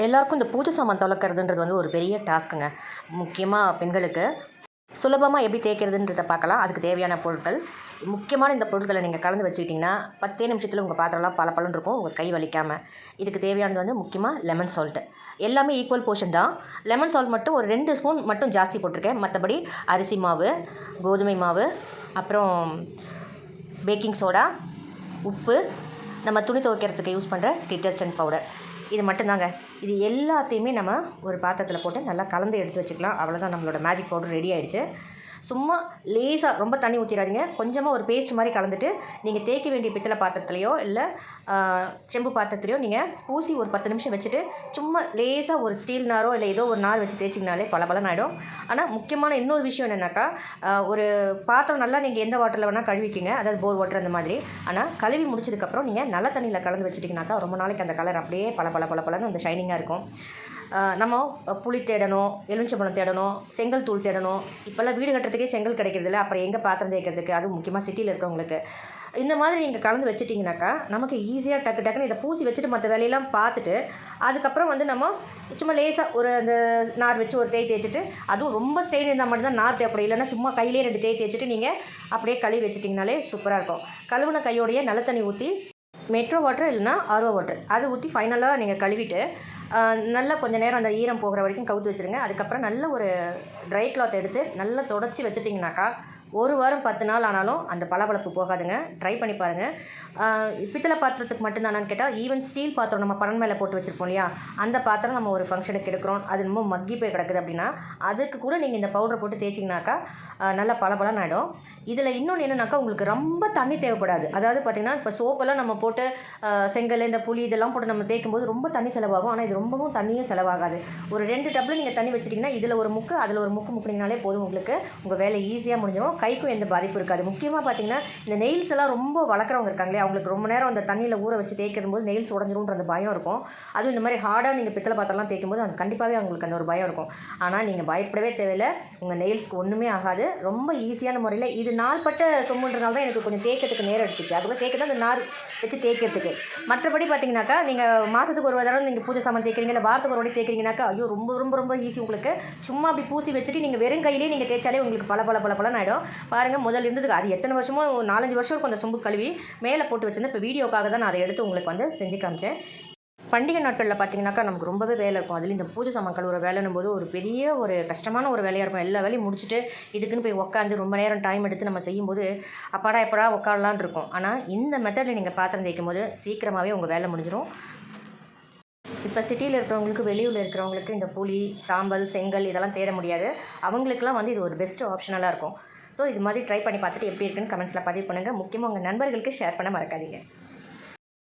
எல்லாருக்கும் இந்த பூஜை சாமான் துலக்கிறதுன்றது வந்து ஒரு பெரிய டாஸ்க்குங்க. முக்கியமாக பெண்களுக்கு. சுலபமாக எப்படி தேய்க்கிறதுன்றத பார்க்கலாம். அதுக்கு தேவையான பொருட்கள். முக்கியமான இந்த பொருட்களை நீங்கள் கலந்து வச்சுக்கிட்டிங்கன்னா 10 நிமிஷத்தில் உங்கள் பாத்திரம்லாம் பளபளன்னு இருக்கும். உங்கள் கை வலிக்காமல். இதுக்கு தேவையானது வந்து முக்கியமாக லெமன் சால்ட்டு. எல்லாமே ஈக்குவல் போர்ஷன் தான். லெமன் சால்ட் மட்டும் ஒரு 2 ஸ்பூன் மட்டும் ஜாஸ்தி போட்டிருக்கேன். மற்றபடி அரிசி மாவு, கோதுமை மாவு, அப்புறம் பேக்கிங் சோடா, உப்பு, நம்ம துணி துவைக்கிறதுக்கு யூஸ் பண்ணுற டிட்டர்ஜென்ட் பவுடர். இது மட்டும்தாங்க. இது எல்லாத்தையுமே நம்ம ஒரு பாத்திரத்தில் போட்டு நல்லா கலந்து எடுத்து வச்சுக்கலாம். அவ்வளோதான், நம்மளோட மேஜிக் பவுடர் ரெடி ஆகிடுச்சு. சும்மா லேசாக ரொம்ப தண்ணி ஊற்றிடாதீங்க. கொஞ்சமாக ஒரு பேஸ்ட் மாதிரி கலந்துட்டு நீங்கள் தேய்க்க வேண்டிய பித்தளை பாத்திரத்துலையோ இல்லை செம்பு பாத்திரத்துலையோ நீங்கள் பூசி ஒரு 10 நிமிஷம் வச்சுட்டு சும்மா லேசாக ஒரு ஸ்டீல் நாரோ இல்லை ஏதோ ஒரு நார் வச்சு தேய்ச்சிங்கனாலே பளபளன்னு ஆகிடும். ஆனால் முக்கியமான இன்னொரு விஷயம் என்னென்னாக்கா, ஒரு பாத்திரம் நல்லா நீங்கள் எந்த வாட்டரில் வேணால் கழுவிக்கிங்க, அதாவது போர் வாட்டர் அந்த மாதிரி. ஆனால் கழுவி முடிச்சதுக்கப்புறம் நீங்கள் நல்ல தண்ணியில் கலந்து வச்சுட்டிங்கனாக்கா ரொம்ப நாளைக்கு அந்த கலர் அப்படியே பளபளன்னு அந்த ஷைனிங்காக இருக்கும். நம்ம புளி தேடணும், எலுமிச்சம்பழம் தேடணும், செங்கல் தூள் தேடணும். இப்போல்லாம் வீடு கட்டுறதுக்கே செங்கல் கிடைக்கிறதில்ல, அப்புறம் எங்கே பாத்திரம் தேய்க்கிறதுக்கு? அதுவும் முக்கியமாக சிட்டியில் இருக்கிறவங்களுக்கு. இந்த மாதிரி நீங்கள் கலந்து வச்சுட்டிங்கனாக்கா நமக்கு ஈஸியாக டக்குன்னு இதை பூசி வச்சுட்டு மற்ற வேலையெல்லாம் பார்த்துட்டு அதுக்கப்புறம் வந்து நம்ம சும்மா லேசாக ஒரு அந்த நார் வச்சு ஒரு தேய்ச்சிட்டு, அதுவும் ரொம்ப ஸ்ட்ரெயின் இருந்தால் மட்டும்தான் நார் தேவைப்படும். இல்லைன்னா சும்மா கையிலே 2 தேய்ச்சிட்டு நீங்கள் அப்படியே கழுவி வச்சுட்டிங்கனாலே சூப்பராக இருக்கும். கழுவுன கையோடைய நல்ல தண்ணி ஊற்றி மெட்ரோ வாட்டர் இல்லைனா ஆர்ஓ வாட்டர் அது ஊற்றி ஃபைனலாக நீங்கள் கழுவிட்டு நல்லா கொஞ்சம் நேரம் அந்த ஈரம் போகிற வரைக்கும் கவுத்து வச்சுருங்க. அதுக்கப்புறம் நல்ல ஒரு ட்ரை கிளாத் எடுத்து நல்லா தொடச்சி வச்சுட்டிங்கனாக்கா 1 வாரம் 10 நாள் ஆனாலும் அந்த பளபளப்பு போகாதுங்க. ட்ரை பண்ணி பாருங்கள். பித்தளை பாத்திரத்துக்கு மட்டும்தானான்னு கேட்டால், ஈவன் ஸ்டீல் பாத்திரம் நம்ம பணம் மேலே போட்டு வச்சுருப்போம் இல்லையா, அந்த பாத்திரம் நம்ம ஒரு ஃபங்க்ஷனுக்கு எடுக்கிறோம், அது ரொம்ப மக்கி போய் கிடக்குது அப்படின்னா அதுக்கு கூட நீங்கள் இந்த பவுடரை போட்டு தேய்ச்சிங்கனாக்கா நல்லா பளபளன்னு ஆகிடும். இதில் இன்னொன்று என்னென்னாக்கா, உங்களுக்கு ரொம்ப தண்ணி தேவைப்படாது. அதாவது பார்த்திங்கன்னா, இப்போ சோப்பெல்லாம் நம்ம போட்டு செங்கல் இந்த புளி இதெல்லாம் போட்டு நம்ம தேய்க்கும்போது ரொம்ப தண்ணி செலவாகும். ஆனால் இது ரொம்பவும் தண்ணியும் செலவாகாது. ஒரு 2 டப்பில் நீங்கள் தண்ணி வச்சுட்டிங்கன்னா இதில் ஒரு முக்கு அதில் ஒரு முக்குனிங்கனாலே போதும். உங்களுக்கு உங்கள் வேலை ஈஸியாக முடிஞ்சிடும். கைக்கும் எந்த பாதிப்பு இருக்காது. முக்கியமாக பார்த்திங்கன்னா, இந்த நெயில்ஸ் எல்லாம் ரொம்ப வளர்க்குறவங்க இருக்காங்களே, அவங்களுக்கு ரொம்ப நேரம் அந்த தண்ணியில் ஊற வச்சு தேய்க்கும் போது நெயில்ஸ் உடஞ்சிரும்ன்ற அந்த பயம் இருக்கும். அதுவும் இந்த மாதிரி ஹார்டாக நீங்கள் பித்தளை பாத்திரம்லாம் தேய்க்கும் போது அது கண்டிப்பாகவே அவங்களுக்கு அந்த ஒரு பயம் இருக்கும். ஆனால் நீங்கள் பயப்படவே தேவையில்லை. உங்கள் நெயில்ஸ்க்கு ஒன்றுமே ஆகாது. ரொம்ப ஈஸியான முறையில். இது நாள்பட்ட சொம்புன்றனால தான் எனக்கு கொஞ்சம் தேய்க்கிறதுக்கு நேரம் எடுத்துச்சு. அதுக்குள்ளே தேய்க்க தான் அந்த நார் வச்சு தேய்க்கிறதுக்கு. மற்றபடி பார்த்திங்கனாக்கா, நீங்கள் மாதத்துக்கு ஒரு தடவை நீங்கள் பூஜை சாமான் தேய்க்கிறீங்க, இல்லை வாரத்துக்கு ஒரு வாட்டி தேய்க்கிறீங்கனாக்கா, ஐயோ ரொம்ப ரொம்ப ரொம்ப ஈஸி உங்களுக்கு. சும்மா அப்படி பூசி வச்சுட்டு நீங்கள் வெறும் கையிலே நீங்கள் தேய்ச்சாலே உங்களுக்கு பளபளன்னு ஆகிடும். பாருங்கள், முதல்ல இருந்ததுக்கு அது எத்தனை வருஷமோ 4-5 வருஷம் இருக்கும் அந்த சொம்பு கழுவி மேலே போட்டு வச்சிருந்தேன். இப்போ வீடியோக்காக தான் நான் அதை எடுத்து உங்களுக்கு வந்து செஞ்சு காமிச்சேன். பண்டிகை நாட்களில் பார்த்திங்கனாக்கா நமக்கு ரொம்பவே வேலை இருக்கும். அதுலேயும் இந்த பூஜை சாமான் கழுவுற வேலைன்னும் போது ஒரு பெரிய ஒரு கஷ்டமான ஒரு வேலையாக இருக்கும். எல்லா வேலையும் முடிச்சுட்டு இதுக்குன்னு போய் உட்காந்து ரொம்ப நேரம் டைம் எடுத்து நம்ம செய்யும்போது அப்பாடா எப்படா உட்காரலான் இருக்கும். ஆனால் இந்த மெத்தடில் நீங்கள் பாத்திரம் தேய்க்கும் போது சீக்கிரமாகவே உங்கள் வேலை முடிஞ்சிடும். இப்போ சிட்டியில் இருக்கிறவங்களுக்கு, வெளியூரில் இருக்கிறவங்களுக்கு இந்த புளி, சாம்பல், செங்கல் இதெல்லாம் தேட முடியாது. அவங்களுக்குலாம் வந்து இது ஒரு பெஸ்ட்டு ஆப்ஷனலாக இருக்கும். ஸோ இது மாதிரி ட்ரை பண்ணி பார்த்துட்டு எப்படி இருக்குன்னு கமெண்ட்ஸில் பதிவு பண்ணுங்கள். முக்கியமாக உங்கள் நண்பர்களுக்கு ஷேர் பண்ண மறக்காதீங்க.